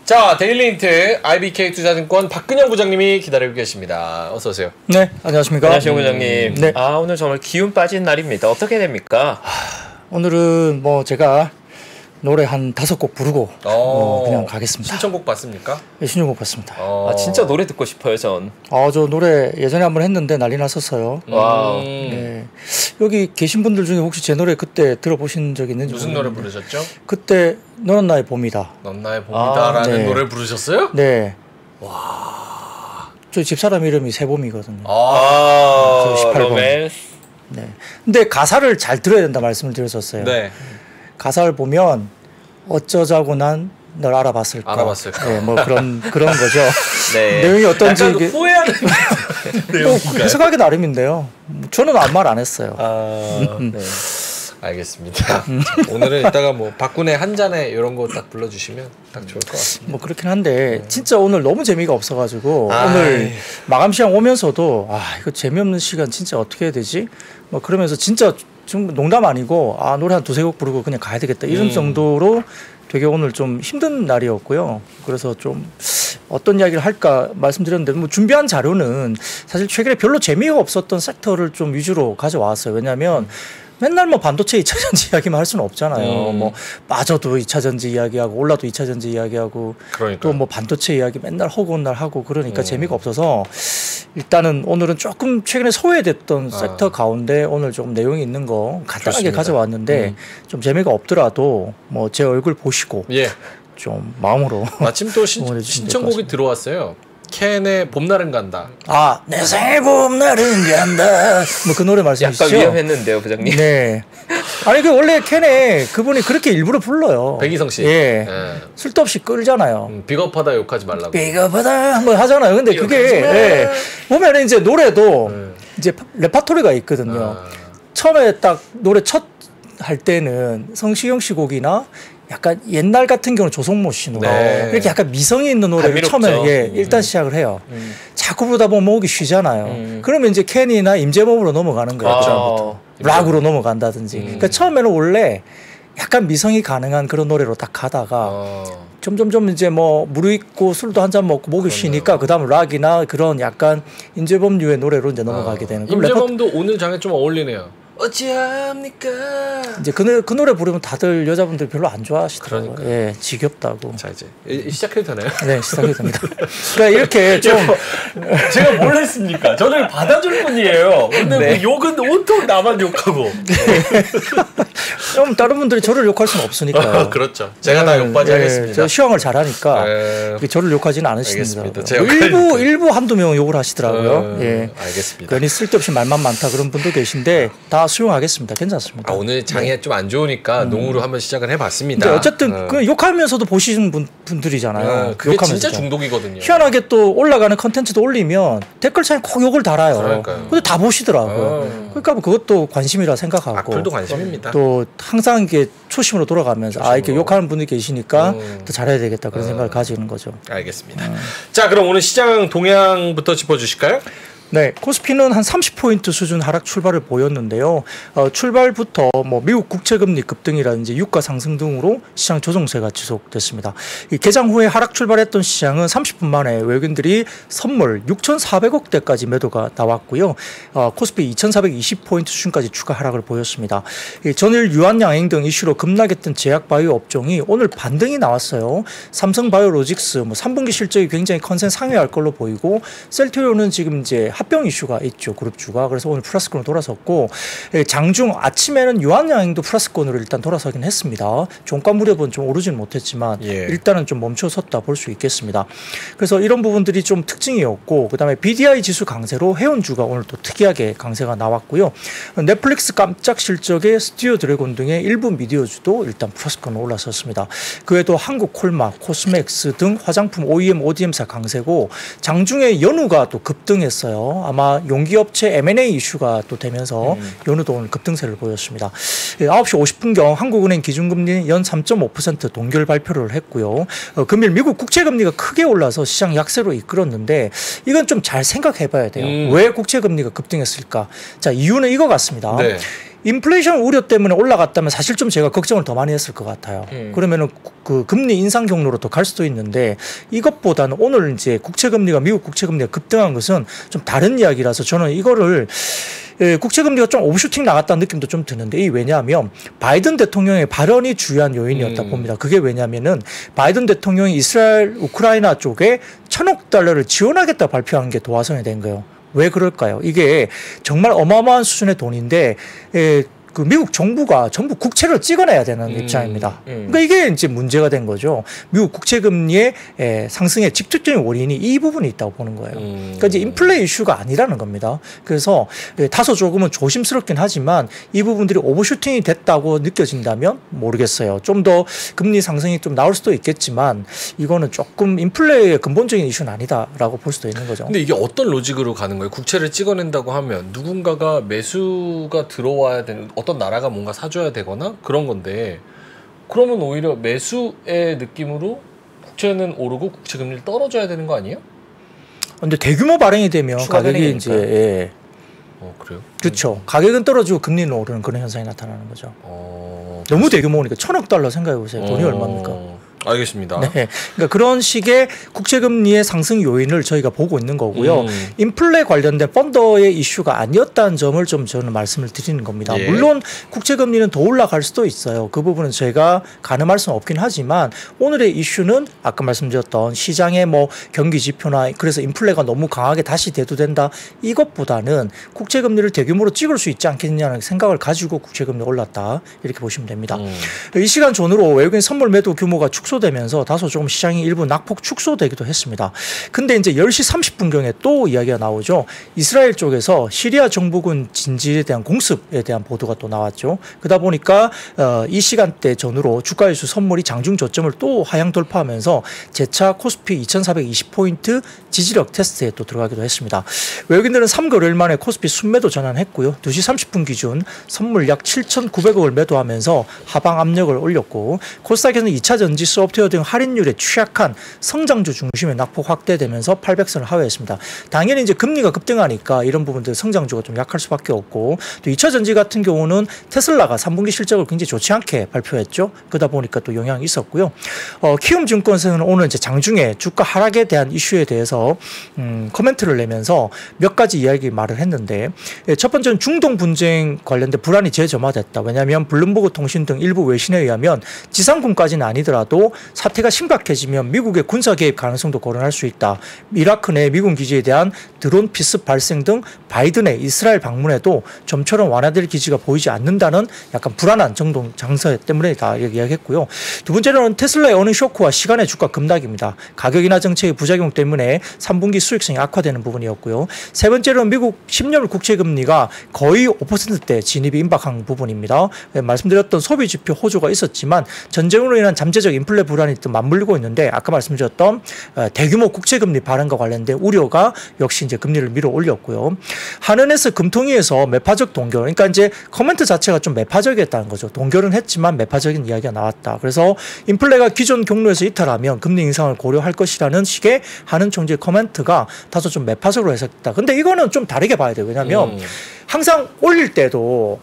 자, 데일리인트 IBK 투자증권 박근영 부장님이 기다리고 계십니다. 어서 오세요. 네, 안녕하십니까. 안녕하세요, 부장님. 네. 아, 오늘 정말 기운 빠진 날입니다. 어떻게 됩니까? 오늘은 뭐 제가 노래 한 5곡 부르고 그냥 가겠습니다. 신청곡 받습니까? 네, 신청곡 받습니다. 아, 진짜 노래 듣고 싶어요, 전. 저 노래 예전에 한번 했는데 난리 났었어요. 와우. 네. 여기 계신 분들 중에 혹시 제 노래 그때 들어보신 적 있는지 무슨 노래 부르셨죠? 그때 너는 나의 봄이다. 넌 나의 봄이다라는 네. 노래 부르셨어요? 네. 와. 저희 집사람 이름이 세봄이거든요. 아, 18번. 로맨스. 네. 근데 가사를 잘 들어야 된다 말씀을 드렸었어요. 네. 가사를 보면 어쩌자고 난 널 알아봤을까. 네, 뭐 그런 거죠. 네. 내용이 어떤지 약간 후회하는 내용인가요? 해석하기 나름인데요. 저는 아무 말 안 했어요. 네. 알겠습니다. 오늘은 이따가 뭐 박군의 한 잔에 이런 거 딱 불러주시면 딱 좋을 것 같습니다. 뭐 그렇긴 한데 진짜 오늘 너무 재미가 없어가지고 오늘 마감 시간 오면서도 이거 재미없는 시간 진짜 어떻게 해야 되지? 뭐 그러면서 진짜 지금 농담 아니고 노래 한 2-3곡 부르고 그냥 가야 되겠다 이런 정도로 되게 오늘 좀 힘든 날이었고요. 그래서 좀 어떤 이야기를 할까 말씀드렸는데 뭐 준비한 자료는 사실 최근에 별로 재미가 없었던 섹터를 좀 위주로 가져왔어요. 왜냐하면 맨날 뭐 반도체 2차 전지 이야기만 할 수는 없잖아요. 뭐 빠져도 2차 전지 이야기하고 올라도 2차 전지 이야기하고 또 뭐 반도체 이야기 맨날 허구날 하고 그러니까 재미가 없어서 일단은 오늘은 조금 최근에 소외됐던 섹터 가운데 오늘 조금 내용이 있는 거 간단하게 좋습니다. 가져왔는데 좀 재미가 없더라도 뭐 제 얼굴 보시고 좀 마음으로 마침 또 신청곡이 들어왔어요. 캔의 봄날은 간다. 내 생의 봄날은 간다. 뭐 그 노래 말씀이시죠? 약간 위험했는데요, 부장님. 네. 아니 그 원래 캔에 그분이 그렇게 일부러 불러요. 백이성 씨. 예. 쓸데 없이 끌잖아요. 비겁하다 욕하지 말라고. 비겁하다 한번 하잖아요. 근데 그게 보면 이제 노래도 이제 레파토리가 있거든요. 처음에 딱 노래 첫 할 때는 성시경 씨 곡이나 약간 옛날 같은 경우는 조성모 씨 노래 이렇게 약간 미성이 있는 노래를 처음에 일단 시작을 해요. 자꾸 부르다 보면 목이 쉬잖아요. 그러면 이제 캔이나 임재범으로 넘어가는 거예요. 락으로 넘어간다든지. 그러니까 처음에는 원래 약간 미성이 가능한 그런 노래로 딱 가다가 점점점 이제 뭐 무르익고 술도 한 잔 먹고 목이 쉬니까 그다음 락이나 그런 약간 임재범류의 노래로 이제 넘어가게 되는. 임재범도 오늘 장에 좀 어울리네요. 어찌합니까? 이제 그 노래 부르면 다들 여자분들 별로 안 좋아하시더라고요. 예, 지겹다고. 자 이제 시작해도 되나요? 네, 시작해도 됩니다. 그러니까 이렇게 좀 제가 뭘 했습니까? 저를 받아줄 뿐이에요. 근데 뭐 욕은 온통 나만 욕하고. 좀 다른 분들이 저를 욕할 수는 없으니까요. 그렇죠. 제가 다 욕받이 하겠습니다. 제가 시황을 잘하니까 저를 욕하지는 않으시는데 일부 한두 명 욕을 하시더라고요. 예, 알겠습니다. 괜히 쓸데없이 말만 많다 그런 분도 계신데 다 수용하겠습니다. 괜찮습니다. 오늘 장이 좀 안 좋으니까 농으로 한번 시작을 해봤습니다. 어쨌든 그 욕하면서도 보시는 분들이잖아요. 그게 욕하면서 진짜 중독이거든요. 희한하게 또 올라가는 컨텐츠도 올리면 댓글창에 꼭 욕을 달아요. 그러니까요. 근데 다 보시더라고요. 그러니까 그것도 관심이라 생각하고. 악플도 관심입니다. 또 항상 이게 초심으로 돌아가면서 이렇게 욕하는 분이 계시니까 더 잘해야 되겠다 그런 생각을 가지는 거죠. 알겠습니다. 자, 그럼 오늘 시장 동향부터 짚어주실까요? 네, 코스피는 한 30포인트 수준 하락 출발을 보였는데요. 출발부터 뭐 미국 국채금리 급등이라든지 유가 상승 등으로 시장 조정세가 지속됐습니다. 이 개장 후에 하락 출발했던 시장은 30분 만에 외국인들이 선물 6,400억대까지 매도가 나왔고요. 코스피 2,420포인트 수준까지 추가 하락을 보였습니다. 전일 유한 양행 등 이슈로 급락했던 제약바이오 업종이 오늘 반등이 나왔어요. 삼성바이오로직스 3분기 실적이 굉장히 컨센 상회할 걸로 보이고 셀트리온은 지금 이제 합병 이슈가 있죠. 그룹주가. 그래서 오늘 플러스권으로 돌아섰고 장중 아침에는 유한양행도 플러스권으로 일단 돌아서긴 했습니다. 종가 무렵은 좀 오르지는 못했지만 일단은 좀 멈춰섰다 볼 수 있겠습니다. 그래서 이런 부분들이 좀 특징이었고 그다음에 BDI 지수 강세로 해운주가 오늘 또 특이하게 강세가 나왔고요. 넷플릭스 깜짝 실적의 스튜디오 드래곤 등의 일부 미디어주도 일단 플러스권으로 올라섰습니다. 그 외에도 한국콜마, 코스맥스 등 화장품 OEM, ODM사 강세고 장중에 연우가 또 급등했어요. 아마 용기업체 M&A 이슈가 또 되면서 연우도 오늘 급등세를 보였습니다. 9시 50분경 한국은행 기준금리 연 3.5% 동결 발표를 했고요. 금일 미국 국채금리가 크게 올라서 시장 약세로 이끌었는데 이건 좀 잘 생각해 봐야 돼요. 왜 국채금리가 급등했을까? 자, 이유는 이거 같습니다. 인플레이션 우려 때문에 올라갔다면 사실 좀 제가 걱정을 더 많이 했을 것 같아요. 그러면은 그 금리 인상 경로로 더 갈 수도 있는데 이것보다는 오늘 이제 국채금리가 미국 국채금리가 급등한 것은 좀 다른 이야기라서 저는 이거를 국채금리가 좀 오버슈팅 나갔다는 느낌도 좀 드는데 이 왜냐하면 바이든 대통령의 발언이 주요한 요인이었다 봅니다. 그게 왜냐하면은 바이든 대통령이 이스라엘 우크라이나 쪽에 1,000억 달러를 지원하겠다 발표한 게 도화선이 된 거예요. 왜 그럴까요? 이게 정말 어마어마한 수준의 돈인데 그 미국 정부가 전부 국채를 찍어내야 되는 입장입니다. 그러니까 이게 이제 문제가 된 거죠. 미국 국채금리의 상승의 직접적인 원인이 이 부분이 있다고 보는 거예요. 그러니까 이제 인플레 이슈가 아니라는 겁니다. 그래서 다소 조금은 조심스럽긴 하지만 이 부분들이 오버슈팅이 됐다고 느껴진다면 모르겠어요. 좀 더 금리 상승이 좀 나올 수도 있겠지만 이거는 조금 인플레의 근본적인 이슈는 아니다라고 볼 수도 있는 거죠. 근데 이게 어떤 로직으로 가는 거예요? 국채를 찍어낸다고 하면 누군가가 매수가 들어와야 되는 어떤 나라가 뭔가 사줘야 되거나 그런 건데 그러면 오히려 매수의 느낌으로 국채는 오르고 국채금리를 떨어져야 되는 거 아니에요? 근데 대규모 발행이 되면 가격이 발행이니까. 이제 그래요? 그렇죠. 가격은 떨어지고 금리는 오르는 그런 현상이 나타나는 거죠. 너무 대규모니까 1,000억 달러 생각해 보세요. 돈이 얼마입니까? 알겠습니다. 네, 그러니까 그런 식의 국채금리의 상승 요인을 저희가 보고 있는 거고요. 인플레 관련된 펀더의 이슈가 아니었다는 점을 좀 저는 말씀을 드리는 겁니다. 예. 물론 국채금리는 더 올라갈 수도 있어요. 그 부분은 제가 가늠할 수는 없긴 하지만 오늘의 이슈는 아까 말씀드렸던 시장의 뭐 경기 지표나 그래서 인플레가 너무 강하게 다시 대두된다 이것보다는 국채금리를 대규모로 찍을 수 있지 않겠느냐는 생각을 가지고 국채금리 올랐다 이렇게 보시면 됩니다. 이 시간 전후로 외국인 선물 매도 규모가 축소되면서 다소 조금 시장이 일부 낙폭 축소되기도 했습니다. 근데 이제 10시 30분경에 또 이야기가 나오죠. 이스라엘 쪽에서 시리아 정부군 진지에 대한 공습에 대한 보도가 또 나왔죠. 그러다 보니까 이 시간대 전후로 주가지수 선물이 장중 저점을 또 하향 돌파하면서 재차 코스피 2420포인트 지지력 테스트에 또 들어가기도 했습니다. 외국인들은 3개월 만에 코스피 순매도 전환했고요. 2시 30분 기준 선물 약 7,900억을 매도하면서 하방 압력을 올렸고 코스닥에서는 2차 전지 소프트웨어 등 할인율에 취약한 성장주 중심의 낙폭 확대되면서 800선을 하회했습니다. 당연히 이제 금리가 급등하니까 이런 부분들 성장주가 좀 약할 수밖에 없고 또 2차 전지 같은 경우는 테슬라가 3분기 실적을 굉장히 좋지 않게 발표했죠. 그러다 보니까 또 영향이 있었고요. 키움증권에서는 오늘 이제 장중에 주가 하락에 대한 이슈에 대해서 코멘트를 내면서 몇 가지 이야기 말을 했는데 첫 번째는 중동 분쟁 관련된 불안이 재점화됐다. 왜냐하면 블룸버그 통신 등 일부 외신에 의하면 지상군까지는 아니더라도 사태가 심각해지면 미국의 군사 개입 가능성도 거론할 수 있다. 이라크 내 미군 기지에 대한 드론 피습 발생 등 바이든의 이스라엘 방문에도 좀처럼 완화될 기지가 보이지 않는다는 약간 불안한 정도 장세 때문에다 이야기했고요. 두 번째로는 테슬라의 어느 쇼크와 시간의 주가 급락입니다. 가격이나 정책의 부작용 때문에 3분기 수익성이 악화되는 부분이었고요. 세 번째로는 미국 10년물 국채금리가 거의 5%대 진입이 임박한 부분입니다. 말씀드렸던 소비 지표 호조가 있었지만 전쟁으로 인한 잠재적 인플레 불안이 또 맞물리고 있는데 아까 말씀드렸던 대규모 국채금리 발행과 관련된 우려가 역시 이제 금리를 밀어 올렸고요. 한은에서 금통위에서 매파적 동결, 그러니까 이제 코멘트 자체가 좀 매파적이었다는 거죠. 동결은 했지만 매파적인 이야기가 나왔다. 그래서 인플레가 기존 경로에서 이탈하면 금리 인상을 고려할 것이라는 식의 한은 총재의 코멘트가 다소 좀 매파적으로 해석됐다. 근데 이거는 좀 다르게 봐야 돼요. 왜냐하면 항상 올릴 때도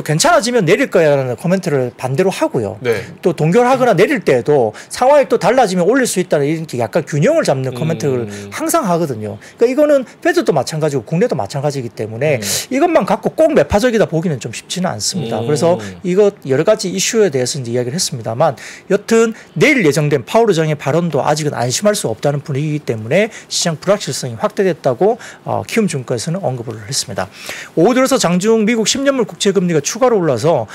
괜찮아지면 내릴 거야라는 코멘트를 반대로 하고요. 네. 또 동결하거나 내릴 때도 상황이 또 달라지면 올릴 수 있다는 이렇게 약간 균형을 잡는 코멘트를 항상 하거든요. 그러니까 이거는 페드도 마찬가지고 국내도 마찬가지이기 때문에 이것만 갖고 꼭 매파적이다 보기는 좀 쉽지는 않습니다. 그래서 이거 여러 가지 이슈에 대해서 이제 이야기를 했습니다만 여튼 내일 예정된 파월 의장의 발언도 아직은 안심할 수 없다는 분위기이기 때문에 시장 불확실성이 확대됐다고 키움증권에서는 언급을 했습니다. 오후 들어서 장중 미국 10년물 국채금리가 추가로 올라서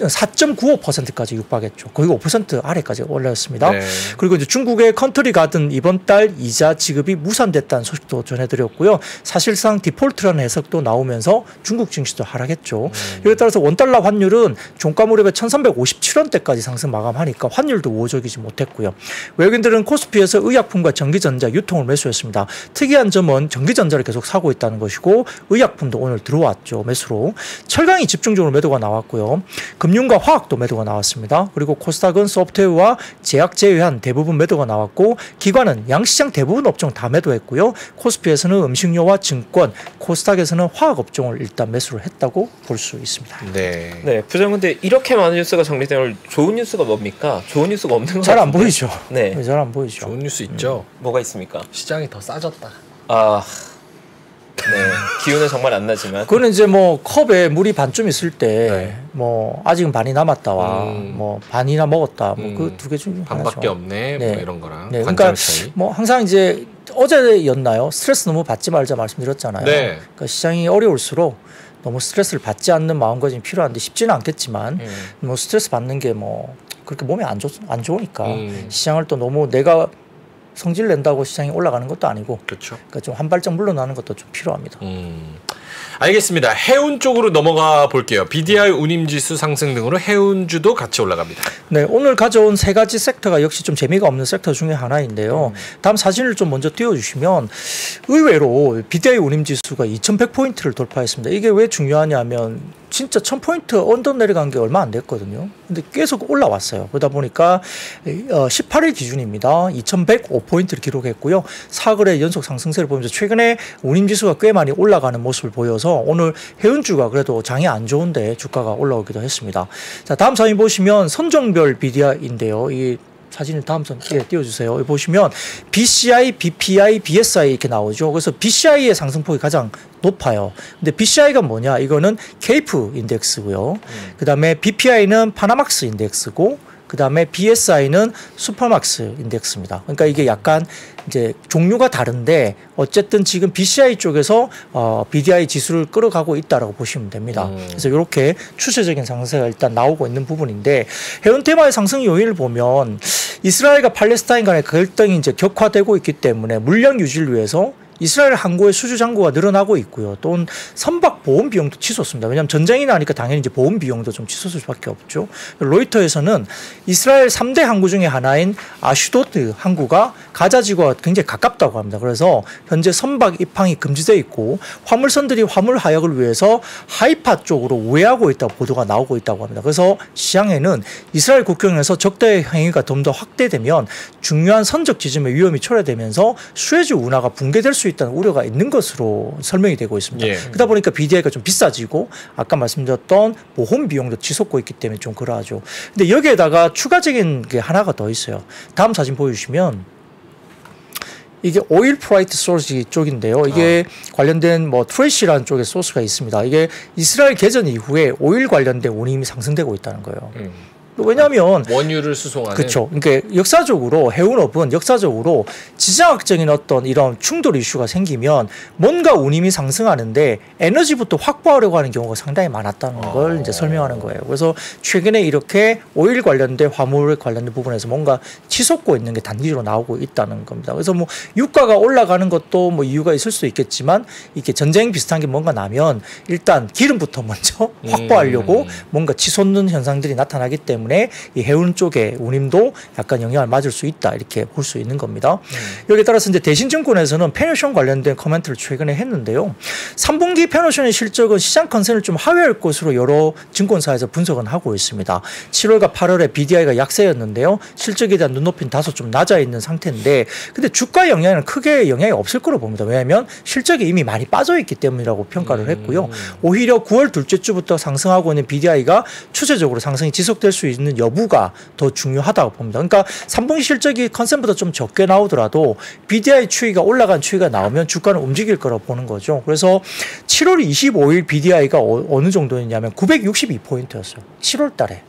4.95%까지 육박했죠. 거의 5% 아래까지 올랐습니다. 네. 그리고 이제 중국의 컨트리 가든 이번 달 이자 지급이 무산됐다는 소식도 전해드렸고요. 사실상 디폴트라는 해석도 나오면서 중국 증시도 하락했죠. 이에 따라서 원달러 환율은 종가 무렵에 1357원대까지 상승 마감하니까 환율도 우호적이지 못했고요. 외국인들은 코스피에서 의약품과 전기전자 유통을 매수했습니다. 특이한 점은 전기전자를 계속 사고 있다는 것이고 의약품도 오늘 들어왔죠. 매수로. 철강이 집중적으로 매도가 나왔고요. 금융 금융과 화학도 매도가 나왔습니다. 그리고 코스닥은 소프트웨어와 제약 제외한 대부분 매도가 나왔고 기관은 양시장 대부분 업종 다 매도했고요. 코스피에서는 음식료와 증권, 코스닥에서는 화학 업종을 일단 매수를 했다고 볼 수 있습니다. 네. 네, 부장 근데 이렇게 많은 뉴스가 정리되면 좋은 뉴스가 뭡니까? 좋은 뉴스가 없는 거 잘 안 보이죠. 네, 잘 안 보이죠. 좋은 뉴스 있죠. 뭐가 있습니까? 시장이 더 싸졌다. 아, 네, 기운은 정말 안 나지만. 그거는 이제 뭐 컵에 물이 반쯤 있을 때 네. 뭐 아직은 반이 남았다와 뭐 반이나 먹었다 뭐 그 두 개 중에 하나죠. 반밖에 없네. 네. 뭐 이런 거랑 네, 관점 그러니까 차이. 뭐 항상 이제 어제였나요? 스트레스 너무 받지 말자 말씀드렸잖아요. 네. 그러니까 시장이 어려울수록 너무 스트레스를 받지 않는 마음가짐이 필요한데 쉽지는 않겠지만 뭐 스트레스 받는 게 뭐 그렇게 몸에 안 좋으니까 시장을 또 너무 내가 성질 낸다고 시장이 올라가는 것도 아니고 그렇죠. 그러니까 좀 한 발짝 물러나는 것도 좀 필요합니다. 알겠습니다. 해운 쪽으로 넘어가 볼게요. BDI 운임지수 상승 등으로 해운주도 같이 올라갑니다. 네, 오늘 가져온 세 가지 섹터가 역시 좀 재미가 없는 섹터 중에 하나인데요. 다음 사진을 좀 먼저 띄워주시면 의외로 BDI 운임지수가 2100포인트를 돌파했습니다. 이게 왜 중요하냐면 진짜 1000포인트 언더 내려간 게 얼마 안 됐거든요. 근데 계속 올라왔어요. 그러다 보니까 18일 기준입니다. 2105포인트를 기록했고요. 4거래 연속 상승세를 보면서 최근에 운임지수가 꽤 많이 올라가는 모습을 보여서 오늘 해운주가 그래도 장이 안 좋은데 주가가 올라오기도 했습니다. 자, 다음 사진 보시면 선종별 BDI인데요. 이 사진을 다음 선 띄워주세요. 여기 보시면 BCI, BPI, BSI 이렇게 나오죠. 그래서 BCI의 상승폭이 가장 높아요. 근데 BCI가 뭐냐? 이거는 케이프 인덱스고요. 그 다음에 BPI는 파나막스 인덱스고, 그 다음에 BSI는 슈퍼막스 인덱스입니다. 그러니까 이게 약간 이제 종류가 다른데 어쨌든 지금 BCI 쪽에서 BDI 지수를 끌어가고 있다라고 보시면 됩니다. 그래서 이렇게 추세적인 상승세가 일단 나오고 있는 부분인데 해운 테마의 상승 요인을 보면 이스라엘과 팔레스타인 간의 갈등이 이제 격화되고 있기 때문에 물량 유지를 위해서 이스라엘 항구의 수주 잔고가 늘어나고 있고요. 또 선박 보험 비용도 치솟습니다. 왜냐하면 전쟁이 나니까 당연히 이제 보험 비용도 좀 치솟을 수밖에 없죠. 로이터에서는 이스라엘 3대 항구 중에 하나인 아슈도트 항구가 가자 지구와 굉장히 가깝다고 합니다. 그래서 현재 선박 입항이 금지되어 있고 화물선들이 화물 하역을 위해서 하이파 쪽으로 우회하고 있다고 보도가 나오고 있다고 합니다. 그래서 시장에는 이스라엘 국경에서 적대 행위가 좀 더 확대되면 중요한 선적 지점의 위험이 초래되면서 수에즈 운하가 붕괴될 수 있다는 우려가 있는 것으로 설명이 되고 있습니다. 예. 그러다 보니까 BDI가 좀 비싸지고 아까 말씀드렸던 보험 비용도 치솟고 있기 때문에 좀 그러하죠. 근데 여기에다가 추가적인 게 하나가 더 있어요. 다음 사진 보여주시면 이게 오일 프라이트 소스 쪽인데요. 이게 관련된 뭐 트레시라는 쪽에 소스가 있습니다. 이게 이스라엘 개전 이후에 오일 관련된 운임이 상승되고 있다는 거예요. 왜냐하면 원유를 수송하는 그렇죠. 그러니까 역사적으로 해운업은 역사적으로 지정학적인 어떤 이런 충돌 이슈가 생기면 뭔가 운임이 상승하는데 에너지부터 확보하려고 하는 경우가 상당히 많았다는 걸 이제 설명하는 거예요. 그래서 최근에 이렇게 오일 관련된 화물 관련된 부분에서 뭔가 치솟고 있는 게 단기적으로 나오고 있다는 겁니다. 그래서 뭐 유가가 올라가는 것도 뭐 이유가 있을 수 있겠지만 이렇게 전쟁 비슷한 게 뭔가 나면 일단 기름부터 먼저 확보하려고 뭔가 치솟는 현상들이 나타나기 때문에 이 해운 쪽에 운임도 약간 영향을 맞을 수 있다 이렇게 볼 수 있는 겁니다. 여기에 따라서 이제 대신증권에서는 페노션 관련된 코멘트를 최근에 했는데요. 3분기 페노션의 실적은 시장 컨센을 좀 하회할 것으로 여러 증권사에서 분석은 하고 있습니다. 7월과 8월에 BDI가 약세였는데요. 실적에 대한 눈높이는 다소 좀 낮아 있는 상태인데 근데 주가 영향은 크게 영향이 없을 거로 봅니다. 왜냐하면 실적이 이미 많이 빠져 있기 때문이라고 평가를 했고요. 오히려 9월 둘째 주부터 상승하고 있는 BDI가 추세적으로 상승이 지속될 수 있는 여부가 더 중요하다고 봅니다. 그러니까 3분기 실적이 컨센보다 좀 적게 나오더라도 BDI 추이가 올라간 추이가 나오면 주가는 움직일 거라고 보는 거죠. 그래서 7월 25일 BDI가 어느 정도였냐면 962포인트였어요. 7월 달에.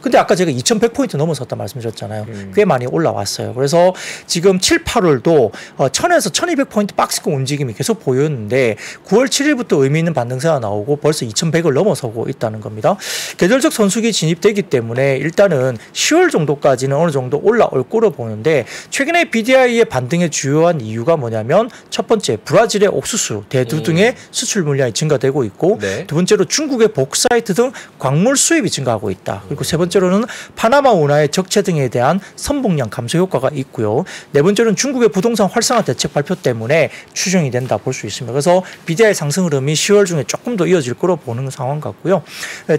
근데 아까 제가 2100포인트 넘어섰다 말씀드렸잖아요. 꽤 많이 올라왔어요. 그래서 지금 7, 8월도 1000에서 1200포인트 박스권 움직임이 계속 보였는데 9월 7일부터 의미 있는 반등세가 나오고 벌써 2100을 넘어서고 있다는 겁니다. 계절적 선수기 진입되기 때문에 일단은 10월 정도까지는 어느 정도 올라올 거로 보는데 최근에 BDI의 반등의 주요한 이유가 뭐냐면 첫 번째 브라질의 옥수수, 대두 등의 수출 물량이 증가되고 있고 네. 두 번째로 중국의 복사이트 등 광물 수입이 증가하고 있다. 그리고 세 번째로는 파나마 운하의 적체 등에 대한 선봉량 감소 효과가 있고요. 네 번째로는 중국의 부동산 활성화 대책 발표 때문에 추정이 된다 볼 수 있습니다. 그래서 BDI 상승 흐름이 10월 중에 조금 더 이어질 거로 보는 상황 같고요.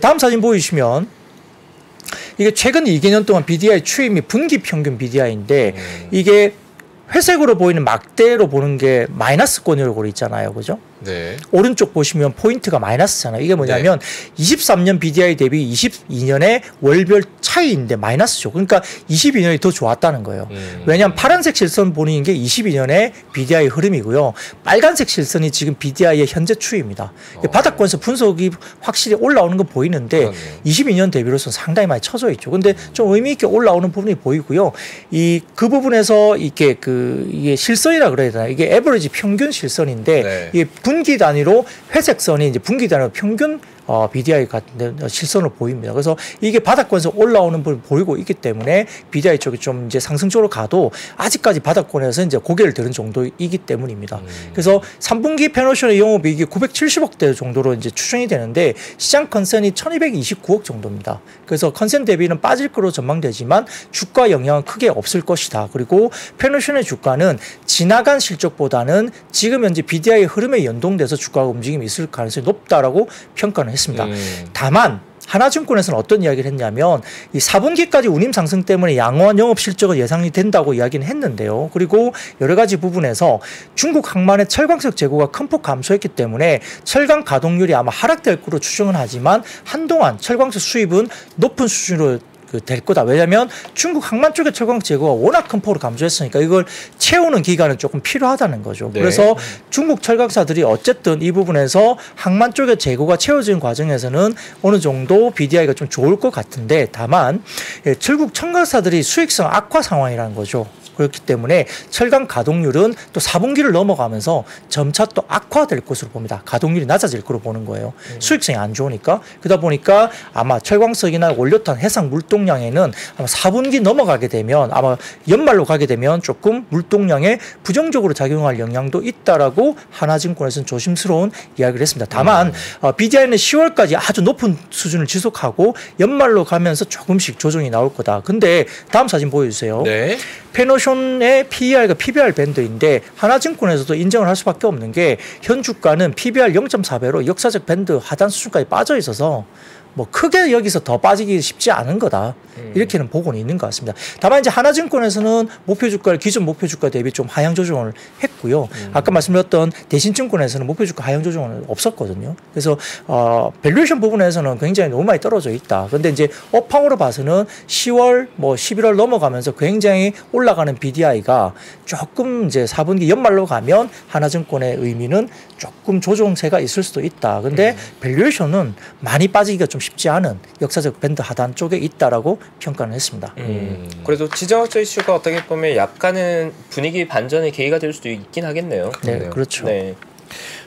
다음 사진 보이시면 이게 최근 2개년 동안 BDI 추임이 분기 평균 BDI인데 이게 회색으로 보이는 막대로 보는 게 마이너스권으로 있잖아요. 그죠? 네. 오른쪽 보시면 포인트가 마이너스잖아요. 이게 뭐냐면 23년 BDI 대비 22년의 월별 차이인데 마이너스죠. 그러니까 22년이 더 좋았다는 거예요. 왜냐하면 파란색 실선 보는 게 22년의 BDI 흐름이고요. 빨간색 실선이 지금 BDI의 현재 추이입니다. 바닥권에서 분석이 확실히 올라오는 건 보이는데 그렇네요. 22년 대비로서 상당히 많이 처져 있죠. 근데 좀 의미 있게 올라오는 부분이 보이고요. 그 부분에서 이게 실선이라 그래야 되나? 이게 에버리지 평균 실선인데 네. 이게 분기 단위로 회색 선이 이제 분기 단위로 평균 BDI 같은 실선으로 보입니다. 그래서 이게 바닥권에서 올라오는 부분을 보이고 있기 때문에 BDI 쪽이 좀 이제 상승적으로 가도 아직까지 바닥권에서 이제 고개를 드는 정도이기 때문입니다. 그래서 3분기 페노션의 영업이익이 970억대 정도로 이제 추정이 되는데 시장 컨센이 1229억 정도입니다. 그래서 컨센 대비는 빠질 거로 전망되지만 주가 영향은 크게 없을 것이다. 그리고 페노션의 주가는 지나간 실적보다는 지금 현재 BDI 흐름에 연동돼서 주가 움직임이 있을 가능성이 높다라고 평가는 했습니다. 다만 하나증권에서는 어떤 이야기를 했냐면 이 4분기까지 운임 상승 때문에 양호한 영업 실적은 예상이 된다고 이야기는 했는데요. 그리고 여러 가지 부분에서 중국 항만의 철광석 재고가 큰 폭 감소했기 때문에 철강 가동률이 아마 하락될 거로 추정은 하지만 한동안 철광석 수입은 높은 수준으로 될 거다. 왜냐하면 중국 항만 쪽의 철광 재고가 워낙 큰 폭으로 감소했으니까 이걸 채우는 기간은 조금 필요하다는 거죠. 네. 그래서 중국 철강사들이 어쨌든 이 부분에서 항만 쪽의 재고가 채워지는 과정에서는 어느 정도 BDI가 좀 좋을 것 같은데 다만 중국 철강사들이 수익성 악화 상황이라는 거죠. 그렇기 때문에 철강 가동률은 또 4분기를 넘어가면서 점차 또 악화될 것으로 봅니다. 가동률이 낮아질 거로 보는 거예요. 수익성이 안 좋으니까. 그러다 보니까 아마 철광석이나 원료탄, 해상 물동량에는 아마 4분기 넘어가게 되면 아마 연말로 가게 되면 조금 물동량에 부정적으로 작용할 영향도 있다라고 하나증권에서는 조심스러운 이야기를 했습니다. 다만 BDI는 10월까지 아주 높은 수준을 지속하고 연말로 가면서 조금씩 조정이 나올 거다. 근데 다음 사진 보여주세요. 네. 페노션의 PER과 PBR 밴드인데 하나증권에서도 인정을 할 수밖에 없는 게 현 주가는 PBR 0.4배로 역사적 밴드 하단 수준까지 빠져 있어서 뭐 크게 여기서 더 빠지기 쉽지 않은 거다. 이렇게는 보고는 있는 것 같습니다. 다만 이제 하나증권에서는 목표 주가를 기존 목표 주가 대비 좀 하향 조정을 했고요. 아까 말씀드렸던 대신증권에서는 목표 주가 하향 조정은 없었거든요. 그래서 밸류에이션 부분에서는 굉장히 너무 많이 떨어져 있다. 그런데 이제 업황으로 봐서는 10월 뭐 11월 넘어가면서 굉장히 올라가는 BDI가 조금 이제 4분기 연말로 가면 하나증권의 의미는 조금 조정세가 있을 수도 있다. 근데 밸류에이션은 많이 빠지기가 좀 쉽지 않은 역사적 밴드 하단 쪽에 있다라고 평가를 했습니다. 그래도 지정학적 이슈가 어떻게 보면 약간은 분위기 반전의 계기가 될 수도 있긴 하겠네요. 네, 그렇죠. 네.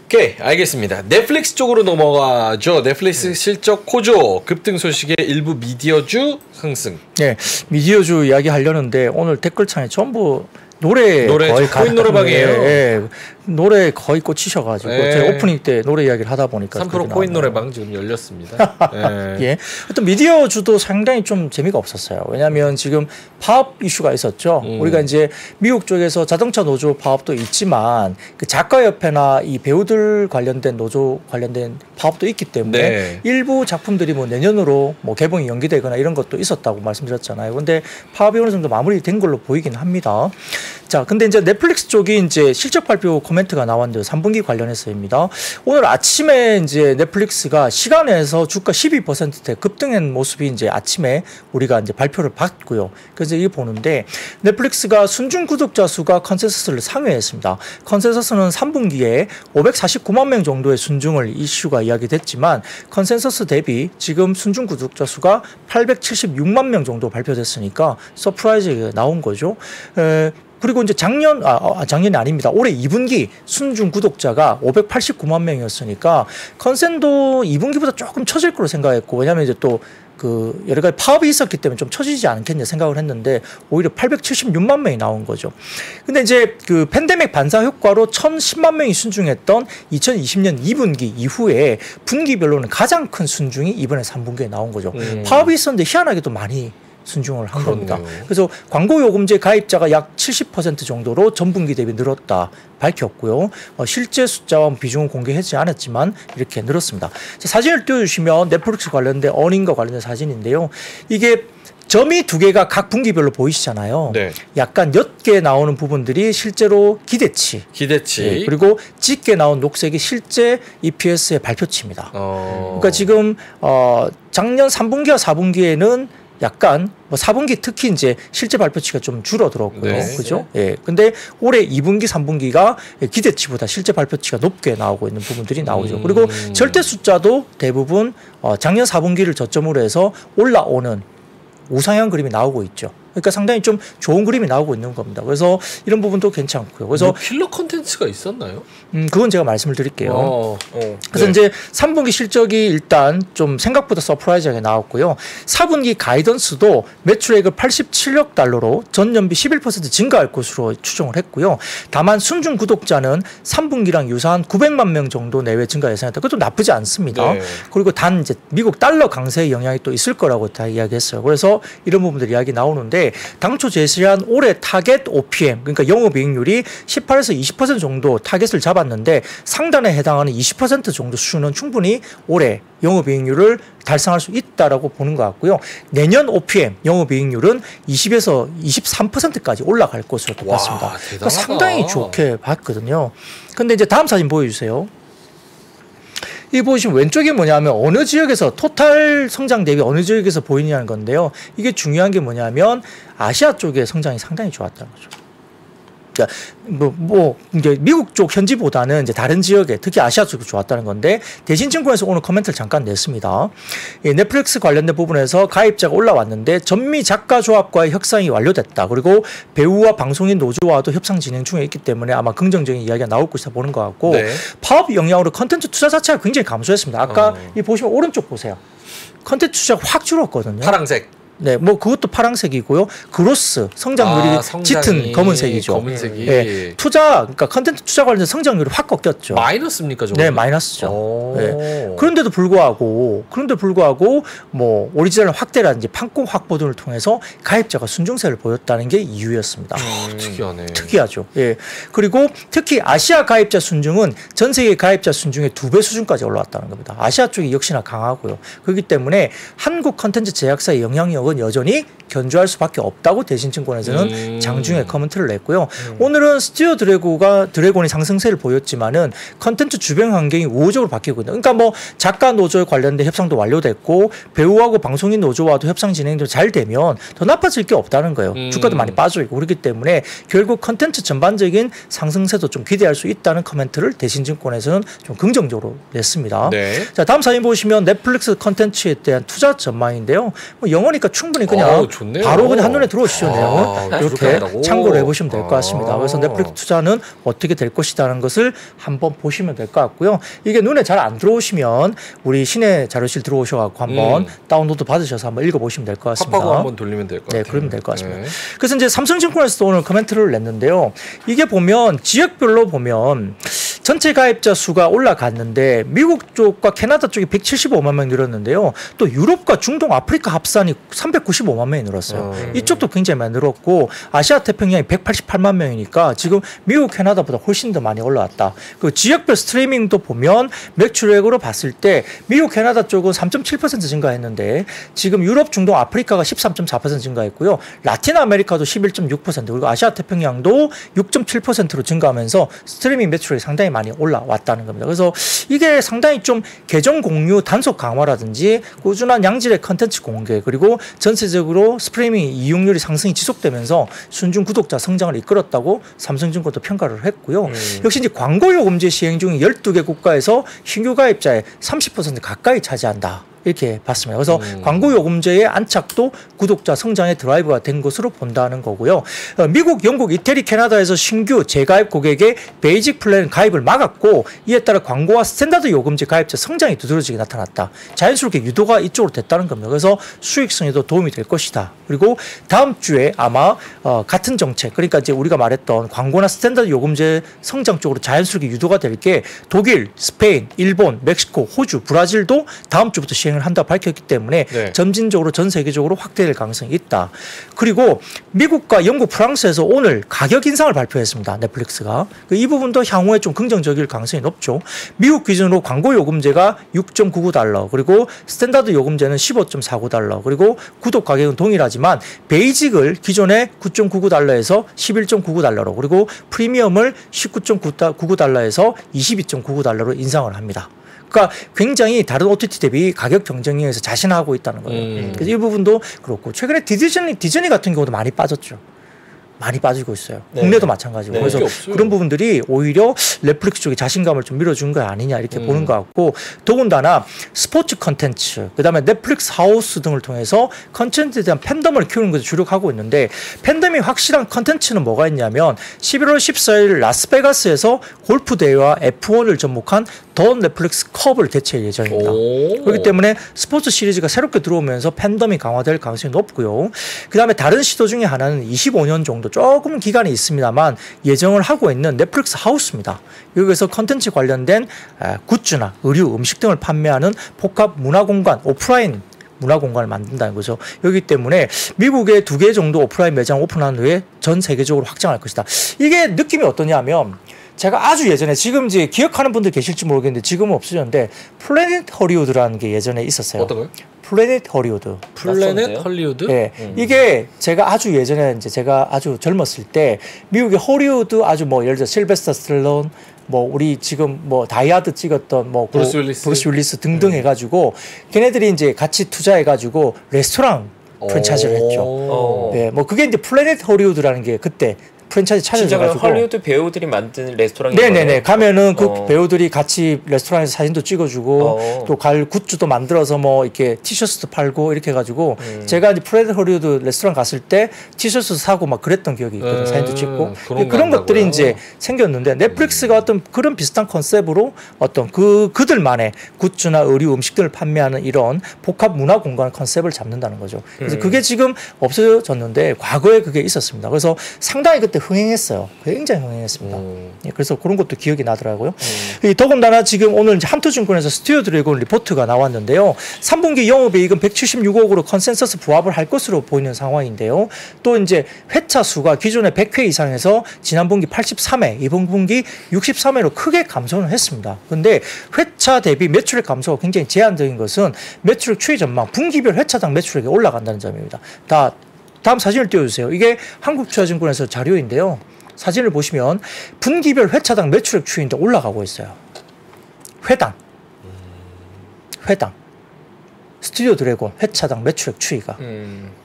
오케이, 알겠습니다. 넷플릭스 쪽으로 넘어가죠. 넷플릭스 실적 호조, 급등 소식에 일부 미디어주 상승. 네, 미디어주 이야기 하려는데 오늘 댓글창에 전부 노래 거의 코인 노래방이에요. 예, 노래 거의 꽂히셔가지고 네. 제가 오프닝 때 노래 이야기를 하다 보니까 3% 코인 노래방 지금 열렸습니다. 네. 예, 어떤 미디어주도 상당히 좀 재미가 없었어요. 왜냐하면 지금 파업 이슈가 있었죠. 우리가 이제 미국 쪽에서 자동차 노조 파업도 있지만 그 작가협회나 이 배우들 관련된 노조 관련된 파업도 있기 때문에 네. 일부 작품들이 뭐 내년으로 뭐 개봉이 연기되거나 이런 것도 있었다고 말씀드렸잖아요. 근데 파업이 어느 정도 마무리된 걸로 보이긴 합니다. 자, 근데 이제 넷플릭스 쪽이 이제 실적 발표 코멘트가 나왔는데요. 3분기 관련해서입니다. 오늘 아침에 이제 넷플릭스가 시간에서 주가 12%대 급등한 모습이 이제 아침에 우리가 이제 발표를 받고요. 그래서 이게 보는데 넷플릭스가 순중 구독자 수가 컨센서스를 상회했습니다. 컨센서스는 3분기에 549만 명 정도의 순중을 이슈가 이야기됐지만 컨센서스 대비 지금 순중 구독자 수가 876만 명 정도 발표됐으니까 서프라이즈가 나온 거죠. 그리고 이제 작년이 아닙니다. 올해 2분기 순중 구독자가 589만 명이었으니까 컨센도 2분기보다 조금 처질 거로 생각했고, 왜냐하면 이제 또 그 여러 가지 파업이 있었기 때문에 좀 처지지 않겠냐 생각을 했는데 오히려 876만 명이 나온 거죠. 근데 이제 그 팬데믹 반사 효과로 1,010만 명이 순중했던 2020년 2분기 이후에 분기별로는 가장 큰 순중이 이번에 3분기에 나온 거죠. 파업이 있었는데 희한하게도 많이 순중을 한 그렇네요. 겁니다. 그래서 광고요금제 가입자가 약 70% 정도로 전분기 대비 늘었다 밝혔고요. 실제 숫자와 비중은 공개하지 않았지만 이렇게 늘었습니다. 자, 사진을 띄워주시면 넷플릭스 관련된 어닝과 관련된 사진인데요. 이게 점이 두 개가 각 분기별로 보이시잖아요. 네. 약간 옅게 나오는 부분들이 실제로 기대치. 예, 그리고 짙게 나온 녹색이 실제 EPS의 발표치입니다. 그러니까 지금 작년 3분기와 4분기에는 약간 뭐 4분기 특히 이제 실제 발표치가 좀 줄어들었고요. 네. 그죠? 예. 근데 올해 2분기, 3분기가 기대치보다 실제 발표치가 높게 나오고 있는 부분들이 나오죠. 그리고 절대 숫자도 대부분 작년 4분기를 저점으로 해서 올라오는 우상향 그림이 나오고 있죠. 그러니까 상당히 좀 좋은 그림이 나오고 있는 겁니다. 그래서 이런 부분도 괜찮고요. 그래서 뭐 필러 컨텐츠가 있었나요? 그건 제가 말씀을 드릴게요. 그래서 네. 이제 3분기 실적이 일단 좀 생각보다 서프라이즈하게 나왔고요. 4분기 가이던스도 매출액을 87억 달러로 전년비 11% 증가할 것으로 추정을 했고요. 다만 순중 구독자는 3분기랑 유사한 900만 명 정도 내외 증가 예상했다. 그것도 나쁘지 않습니다. 네. 그리고 단 이제 미국 달러 강세의 영향이 또 있을 거라고 다 이야기했어요. 그래서 이런 부분들 이야기 나오는데 당초 제시한 올해 타겟 OPM 그러니까 영업이익률이 18에서 20% 정도 타겟을 잡았는데 상단에 해당하는 20% 정도 수준은 충분히 올해 영업이익률을 달성할 수 있다라고 보는 것 같고요. 내년 OPM 영업이익률은 20에서 23%까지 올라갈 것으로 봤습니다. 그러니까 상당히 좋게 봤거든요. 근데 이제 다음 사진 보여주세요. 이 보시면 왼쪽이 뭐냐면 어느 지역에서 토탈 성장 대비 어느 지역에서 보이냐는 건데요. 이게 중요한 게 뭐냐면 아시아 쪽의 성장이 상당히 좋았다는 거죠. 그러니까 이제 미국 쪽 현지보다는 이제 다른 지역에 특히 아시아 쪽이 좋았다는 건데 대신증권에서 오늘 코멘트를 잠깐 냈습니다. 넷플릭스 관련된 부분에서 가입자가 올라왔는데 전미 작가 조합과의 협상이 완료됐다. 그리고 배우와 방송인 노조와도 협상 진행 중에 있기 때문에 아마 긍정적인 이야기가 나올 것이다 보는 것 같고 네. 파업 영향으로 컨텐츠 투자 자체가 굉장히 감소했습니다. 아까 이 보시면 오른쪽 보세요. 컨텐츠 투자가 확 줄었거든요. 파랑색. 네, 뭐 그것도 파란색이고요. 그로스 성장률이 짙은 검은색이죠. 검은색이. 네, 투자 그러니까 컨텐츠 투자 관련 저성장률이 확 꺾였죠. 마이너스입니까, 저거? 네, 마이너스죠. 네. 그런데도 불구하고 뭐 오리지널 확대라든지 판권 확보 등을 통해서 가입자가 순증세를 보였다는 게 이유였습니다. 특이하네. 특이하죠. 예. 그리고 특히 아시아 가입자 순증은 전 세계 가입자 순증의 2배 수준까지 올라왔다는 겁니다. 아시아 쪽이 역시나 강하고요. 그렇기 때문에 한국 컨텐츠 제작사의 영향력은 여전히 견주할 수밖에 없다고 대신증권에서는 장중에 커멘트를 냈고요. 오늘은 스튜디오 드래곤이 상승세를 보였지만은 컨텐츠 주변 환경이 우호적으로 바뀌고 있다. 그러니까 뭐 작가 노조에 관련된 협상도 완료됐고 배우하고 방송인 노조와도 협상 진행도 잘 되면 더 나빠질 게 없다는 거예요. 주가도 많이 빠져 있고 그렇기 때문에 결국 컨텐츠 전반적인 상승세도 좀 기대할 수 있다는 커멘트를 대신증권에서는 좀 긍정적으로 냈습니다. 네. 자, 다음 사진 보시면 넷플릭스 컨텐츠에 대한 투자 전망인데요. 뭐 영어니까 충분히 그냥 바로 그냥 한눈에 들어오시죠. 내용은 이렇게 참고를 해보시면 될 것 같습니다. 그래서 넷플릭스 투자는 어떻게 될 것이라는 것을 한번 보시면 될 것 같고요. 이게 눈에 잘 안 들어오시면 우리 신의 자료실 들어오셔서 한번 다운로드 받으셔서 한번 읽어보시면 될 것 같습니다. 팝하고 한번 돌리면 될 것 같아요. 네, 그러면 될 것 같습니다. 네. 그래서 이제 삼성증권에서도 오늘 코멘트를 냈는데요. 이게 보면 지역별로 보면 전체 가입자 수가 올라갔는데 미국 쪽과 캐나다 쪽이 175만 명 늘었는데요. 또 유럽과 중동, 아프리카 합산이 395만 명이 늘었어요. 이쪽도 굉장히 많이 늘었고 아시아 태평양이 188만 명이니까 지금 미국, 캐나다보다 훨씬 더 많이 올라왔다. 그 지역별 스트리밍도 보면 매출액으로 봤을 때 미국, 캐나다 쪽은 3.7% 증가했는데 지금 유럽, 중동, 아프리카가 13.4% 증가했고요. 라틴 아메리카도 11.6% 그리고 아시아 태평양도 6.7%로 증가하면서 스트리밍 매출액이 상당히 많이 올라왔다는 겁니다. 그래서 이게 상당히 좀 계정 공유 단속 강화라든지 꾸준한 양질의 컨텐츠 공개 그리고 전체적으로 스트리밍 이용률이 상승이 지속되면서 순중 구독자 성장을 이끌었다고 삼성증권도 평가를 했고요. 역시 이제 광고요금제 시행 중인 12개 국가에서 신규 가입자의 30% 가까이 차지한다. 이렇게 봤습니다. 그래서 광고요금제의 안착도 구독자 성장의 드라이브가 된 것으로 본다는 거고요. 미국, 영국, 이태리, 캐나다에서 신규 재가입 고객의 베이직 플랜 가입을 막았고 이에 따라 광고와 스탠다드 요금제 가입자 성장이 두드러지게 나타났다. 자연스럽게 유도가 이쪽으로 됐다는 겁니다. 그래서 수익성에도 도움이 될 것이다. 그리고 다음 주에 아마 같은 정책, 그러니까 이제 우리가 말했던 광고나 스탠다드 요금제 성장 쪽으로 자연스럽게 유도가 될 게 독일, 스페인, 일본, 멕시코, 호주, 브라질도 다음 주부터 시행 시행을 한다고 밝혔기 때문에 네. 점진적으로 전 세계적으로 확대될 가능성이 있다. 그리고 미국과 영국, 프랑스에서 오늘 가격 인상을 발표했습니다. 넷플릭스가. 이 부분도 향후에 좀 긍정적일 가능성이 높죠. 미국 기준으로 광고 요금제가 6.99달러, 그리고 스탠다드 요금제는 15.49달러, 그리고 구독 가격은 동일하지만 베이직을 기존에 9.99달러에서 11.99달러로, 그리고 프리미엄을 19.99달러에서 22.99달러로 인상을 합니다. 그러니까 굉장히 다른 OTT 대비 가격 경쟁력에서 자신하고 있다는 거예요. 그래서 이 부분도 그렇고, 최근에 디즈니 같은 경우도 많이 빠졌죠. 많이 빠지고 있어요. 네. 국내도 마찬가지고. 네. 그래서 그런 부분들이 오히려 넷플릭스 쪽에 자신감을 좀 밀어준 거 아니냐 이렇게 보는 것 같고, 더군다나 스포츠 컨텐츠, 그다음에 넷플릭스 하우스 등을 통해서 컨텐츠에 대한 팬덤을 키우는 것을 주력하고 있는데, 팬덤이 확실한 컨텐츠는 뭐가 있냐면 11월 14일 라스베가스에서 골프 대회와 F1을 접목한 더 넷플릭스 컵을 개최할 예정입니다. 그렇기 때문에 스포츠 시리즈가 새롭게 들어오면서 팬덤이 강화될 가능성이 높고요. 그다음에 다른 시도 중에 하나는 25년 정도 조금 기간이 있습니다만 예정을 하고 있는 넷플릭스 하우스입니다. 여기서 컨텐츠 관련된 굿즈나 의류, 음식 등을 판매하는 복합 문화공간, 오프라인 문화공간을 만든다는 거죠. 여기 때문에 미국에 2개 정도 오프라인 매장 오픈한 후에 전 세계적으로 확장할 것이다. 이게 느낌이 어떠냐면, 제가 아주 예전에, 지금 이제 기억하는 분들 계실지 모르겠는데 지금은 없어졌는데, 플래닛 허리우드라는 게 예전에 있었어요. 어떤 거요? 플래닛 허리우드. 플래닛 헐리우드? 네. 이게 제가 아주 예전에, 이제 제가 아주 젊었을 때 미국의 허리우드, 아주 뭐 예를 들어 실베스터 스텔론, 뭐 우리 지금 뭐 다이아드 찍었던 뭐 브루스 윌리스 등등 해가지고 걔네들이 이제 같이 투자해가지고 레스토랑 프랜차이즈를 했죠. 네, 뭐 그게 이제 플래닛 허리우드라는 게 그때 프랜차이즈 찾아가지고 헐리우드 배우들이 만든 레스토랑이 네네네 가면은 그 배우들이 같이 레스토랑에서 사진도 찍어주고 또 갈 굿즈도 만들어서 뭐 이렇게 티셔츠도 팔고 이렇게 해가지고 제가 이제 플래닛 허리우드 레스토랑 갔을 때 티셔츠 사고 막 그랬던 기억이 있거든요. 사진도 찍고 그런 것들이 이제 생겼는데, 넷플릭스가 어떤 그런 비슷한 컨셉으로 어떤 그들만의 굿즈나 의류, 음식들을 판매하는 이런 복합 문화 공간 컨셉을 잡는다는 거죠. 그래서 그게 지금 없어졌는데 과거에 그게 있었습니다. 그래서 상당히 그때 흥행했어요. 굉장히 흥행했습니다. 그래서 그런 것도 기억이 나더라고요. 더군다나 지금 오늘 이제 한투증권에서 스튜디오 드래곤 리포트가 나왔는데요. 3분기 영업이익은 176억으로 컨센서스 부합을 할 것으로 보이는 상황인데요. 또 이제 회차 수가 기존에 100회 이상에서 지난 분기 83회, 이번 분기 63회로 크게 감소는 했습니다. 그런데 회차 대비 매출액 감소가 굉장히 제한적인 것은 매출액 추이 전망, 분기별 회차당 매출액이 올라간다는 점입니다. 다음 사진을 띄워주세요. 이게 한국투자증권에서 자료인데요. 사진을 보시면 분기별 회차당 매출액 추이인데 올라가고 있어요. 회당. 스튜디오 드래곤 회차당 매출액 추이가.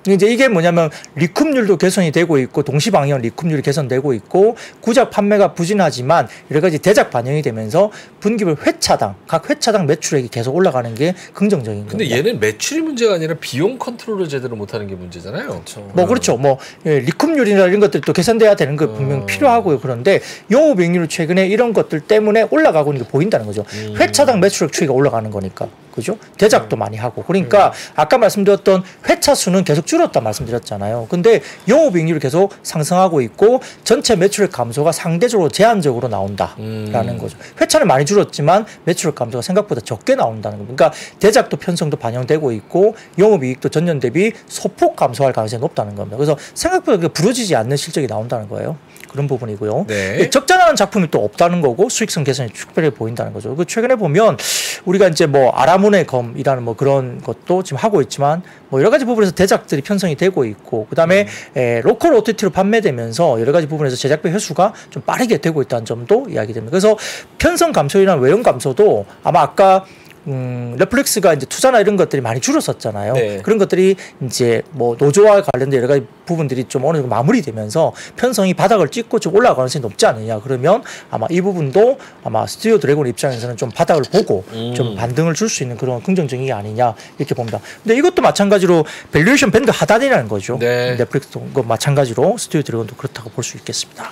이제 이게 뭐냐면 리쿰률도 개선이 되고 있고, 동시방향 리쿰률이 개선되고 있고, 구작 판매가 부진하지만 여러 가지 대작 반영이 되면서 분기별 회차당, 각 회차당 매출액이 계속 올라가는 게 긍정적인 겁니다. 근데 얘는 매출이 문제가 아니라 비용 컨트롤을 제대로 못하는 게 문제잖아요. 그렇죠. 뭐 그렇죠. 뭐 리쿰률이나 이런 것들이 또 개선돼야 되는 거 분명 필요하고요. 그런데 영업이익률 최근에 이런 것들 때문에 올라가고 있는 게 보인다는 거죠. 회차당 매출액 추이가 올라가는 거니까. 그죠? 대작도 많이 하고. 그러니까 아까 말씀드렸던 회차 수는 계속 줄었다 말씀드렸잖아요. 근데 영업이익률이 계속 상승하고 있고 전체 매출액 감소가 상대적으로 제한적으로 나온다라는 거죠. 회차는 많이 줄었지만 매출액 감소가 생각보다 적게 나온다는 겁니다. 그러니까 대작도 편성도 반영되고 있고 영업이익도 전년 대비 소폭 감소할 가능성이 높다는 겁니다. 그래서 생각보다 부러지지 않는 실적이 나온다는 거예요. 그런 부분이고요. 네. 적자나는 작품이 또 없다는 거고 수익성 개선이 특별히 보인다는 거죠. 최근에 보면 우리가 이제 뭐 아라문의 검이라는 뭐 그런 것도 지금 하고 있지만 뭐 여러 가지 부분에서 대작들이 편성이 되고 있고, 그다음에 로컬 OTT로 판매되면서 여러 가지 부분에서 제작비 회수가 좀 빠르게 되고 있다는 점도 이야기됩니다. 그래서 편성 감소이나 외형 감소도 아마 아까 넷플릭스가 이제 투자나 이런 것들이 많이 줄었었잖아요. 네. 그런 것들이 이제 뭐 노조와 관련된 여러 가지 부분들이 좀 어느 정도 마무리되면서 편성이 바닥을 찍고 좀 올라갈 가능성이 높지 않느냐. 그러면 아마 이 부분도 아마 스튜디오 드래곤 입장에서는 좀 바닥을 보고 좀 반등을 줄 수 있는 그런 긍정적인 게 아니냐 이렇게 봅니다. 근데 이것도 마찬가지로 밸류에이션 밴드 하단이라는 거죠. 네. 넷플릭스도 마찬가지로 스튜디오 드래곤도 그렇다고 볼 수 있겠습니다.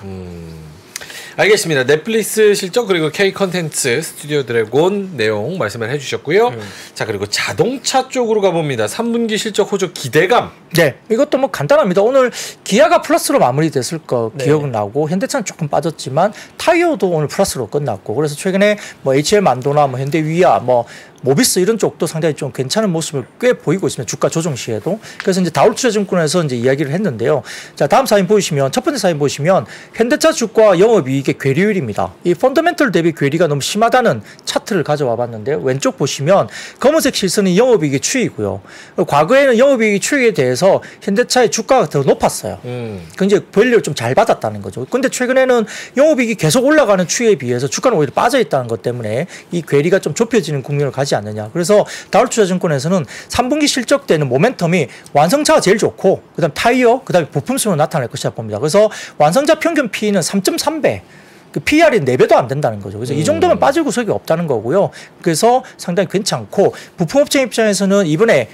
알겠습니다. 넷플릭스 실적 그리고 K 컨텐츠 스튜디오 드래곤 내용 말씀을 해주셨고요. 자, 그리고 자동차 쪽으로 가봅니다. 3분기 실적 호조 기대감. 네, 이것도 뭐 간단합니다. 오늘 기아가 플러스로 마무리됐을 거 네. 기억은 나고, 현대차는 조금 빠졌지만 타이어도 오늘 플러스로 끝났고, 그래서 최근에 뭐 HL 만도나 뭐 현대 위아 뭐 모비스 이런 쪽도 상당히 좀 괜찮은 모습을 꽤 보이고 있습니다. 주가 조정 시에도. 그래서 이제 다올투자증권에서 이제 이야기를 했는데요. 자, 다음 사진 보시면 첫 번째 사진 보시면 현대차 주가 영업이익의 괴리율입니다. 이 펀더멘털 대비 괴리가 너무 심하다는 차트를 가져와 봤는데요. 왼쪽 보시면 검은색 실선이 영업이익의 추이고요. 과거에는 영업이익의 추이에 대해서 현대차의 주가가 더 높았어요. 굉장히 권리를 좀 잘 받았다는 거죠. 근데 최근에는 영업이익이 계속 올라가는 추이에 비해서 주가는 오히려 빠져 있다는 것 때문에 이 괴리가 좀 좁혀지는 국면을 가지 않느냐. 그래서 다올투자증권에서는 3분기 실적 때는 모멘텀이 완성차가 제일 좋고 그다음 타이어, 그다음에 부품 수로 나타날 것이라 봅니다. 그래서 완성차 평균 P는 3.3배. 그 PR이 4배도 안 된다는 거죠. 그래서 이 정도면 빠질 구석이 없다는 거고요. 그래서 상당히 괜찮고 부품업체 입장에서는 이번에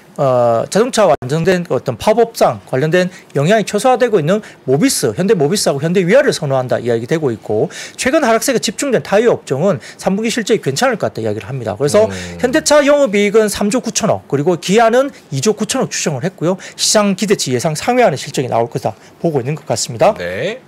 자동차 완성된 어떤 파업상 관련된 영향이 최소화되고 있는 모비스, 현대 모비스하고 현대 위아를 선호한다 이야기되고 있고 최근 하락세가 집중된 타이어 업종은 3분기 실적이 괜찮을 것 같다 이야기를 합니다. 그래서 현대차 영업이익은 3조 9천억 그리고 기아는 2조 9천억 추정을 했고요. 시장 기대치 예상 상회하는 실적이 나올 거다 보고 있는 것 같습니다. 네.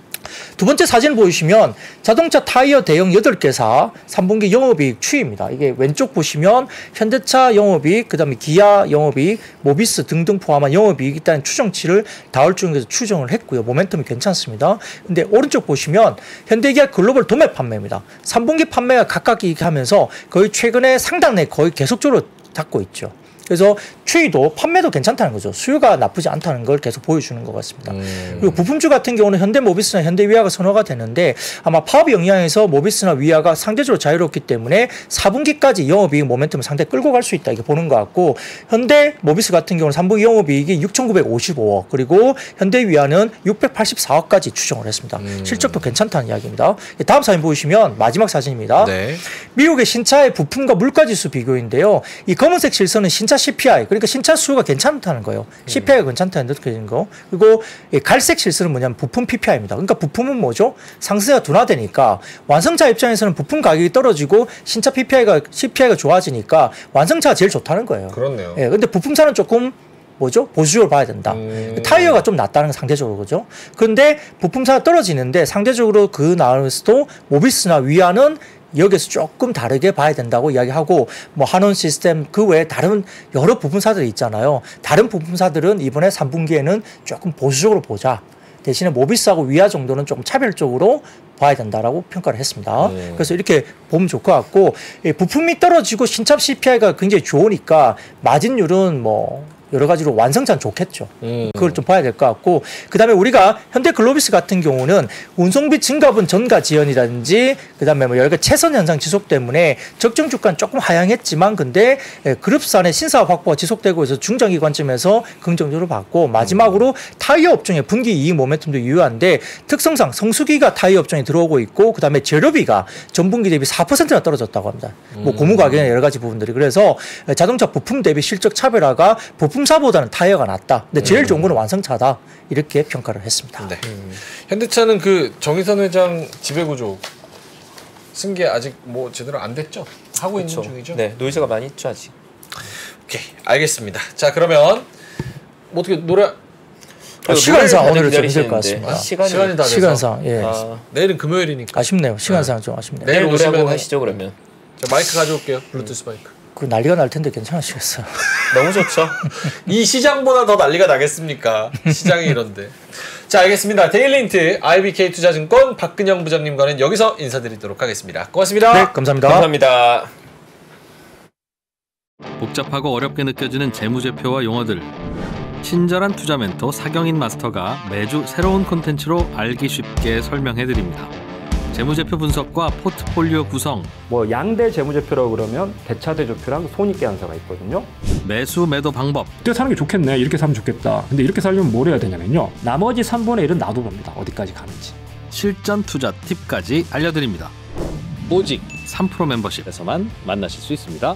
두 번째 사진을 보시면 자동차 타이어 대형 8개사 3분기 영업이익 추이입니다. 이게 왼쪽 보시면 현대차 영업이익, 그다음에 기아 영업이익, 모비스 등등 포함한 영업이익이 있다는 추정치를 다올증에서 추정을 했고요. 모멘텀이 괜찮습니다. 근데 오른쪽 보시면 현대기아 글로벌 도매 판매입니다. 3분기 판매가 각각 이익하면서 거의 최근에 상당히 거의 계속적으로 닫고 있죠. 그래서 추이도 판매도 괜찮다는 거죠. 수요가 나쁘지 않다는 걸 계속 보여주는 것 같습니다. 그리고 부품주 같은 경우는 현대모비스나 현대위아가 선호가 되는데 아마 파업 영향에서 모비스나 위아가 상대적으로 자유롭기 때문에 4분기까지 영업이익 모멘텀을 상당히 끌고 갈 수 있다 이렇게 보는 것 같고 현대모비스 같은 경우는 3분기 영업이익이 6,955억 그리고 현대위아는 684억까지 추정을 했습니다. 실적도 괜찮다는 이야기입니다. 다음 사진 보시면 마지막 사진입니다. 네. 미국의 신차의 부품과 물가지수 비교인데요. 이 검은색 실선은 신차 CPI, 그러니까 신차 수요가 괜찮다는 거예요. CPI가 괜찮다는 느껴지는 거. 그리고 갈색 실선은 뭐냐면 부품 PPI입니다. 그러니까 부품은 뭐죠? 상승세가 둔화되니까 완성차 입장에서는 부품 가격이 떨어지고 신차 CPI가 좋아지니까 완성차가 제일 좋다는 거예요. 그렇네요. 예, 근데 부품차는 조금 뭐죠? 보수적으로 봐야 된다. 타이어가 좀 낫다는 건 상대적으로 그죠? 그런데 부품차가 떨어지는데 상대적으로 그 나름에서도 모비스나 위아는 여기서 조금 다르게 봐야 된다고 이야기하고 뭐 한원 시스템 그 외에 다른 여러 부품사들이 있잖아요. 다른 부품사들은 이번에 3분기에는 조금 보수적으로 보자. 대신에 모비스하고 위아 정도는 조금 차별적으로 봐야 된다라고 평가를 했습니다. 그래서 이렇게 보면 좋을 것 같고 부품이 떨어지고 신차 CPI가 굉장히 좋으니까 마진율은 뭐 여러 가지로 완성차는 좋겠죠. 그걸 좀 봐야 될 것 같고 그다음에 우리가 현대글로비스 같은 경우는 운송비 증가분 전가 지연이라든지 그다음에 뭐 여러 가지 채선 현상 지속 때문에 적정 주가는 조금 하향했지만 근데 그룹산의 신사업 확보가 지속되고 있어서 중장기 관점에서 긍정적으로 봤고 마지막으로 타이어 업종의 분기 이익 모멘텀도 유효한데 특성상 성수기가 타이어 업종에 들어오고 있고 그다음에 재료비가 전분기 대비 4%나 떨어졌다고 합니다. 뭐 고무 가격이나 여러 가지 부분들이 그래서 자동차 부품 대비 실적 차별화가 부품사보다는 타이어가 낫다. 근데 제일 좋은 건 완성차다. 이렇게 평가를 했습니다. 네. 현대차는 그 정의선 회장 지배구조 승계 아직 뭐 제대로 안 됐죠? 하고 그렇죠. 있는 중이죠? 네, 노이즈가 많이 있죠 아직. 오케이, 알겠습니다. 자, 그러면 뭐 어떻게 노래 시간상 오늘은 좀 힘들 것 같습니다. 시간이 다 돼서 시간상 예. 내일은 금요일이니까 아쉽네요. 시간상 좀 아쉽네요. 내일 노래하고 오시면은 하시죠 그러면. 자, 마이크 가져올게요. 블루투스 마이크. 그 난리가 날 텐데 괜찮으시겠어요? 너무 좋죠. 이 시장보다 더 난리가 나겠습니까? 시장이 이런데. 자, 알겠습니다. 데일리인트 IBK투자증권 박근영 부장님과는 여기서 인사드리도록 하겠습니다. 고맙습니다. 네, 감사합니다. 감사합니다. 복잡하고 어렵게 느껴지는 재무제표와 용어들. 친절한 투자 멘토 사경인 마스터가 매주 새로운 콘텐츠로 알기 쉽게 설명해드립니다. 재무제표 분석과 포트폴리오 구성, 뭐 양대 재무제표라고 그러면 대차대조표랑 손익계산서가 있거든요. 매수 매도 방법, 이렇게 사는 게 좋겠네, 이렇게 사면 좋겠다. 근데 이렇게 살려면 뭘 해야 되냐면요, 나머지 3분의 1은 놔둬봅니다. 어디까지 가는지. 실전 투자 팁까지 알려드립니다. 오직 3프로 멤버십에서만 만나실 수 있습니다.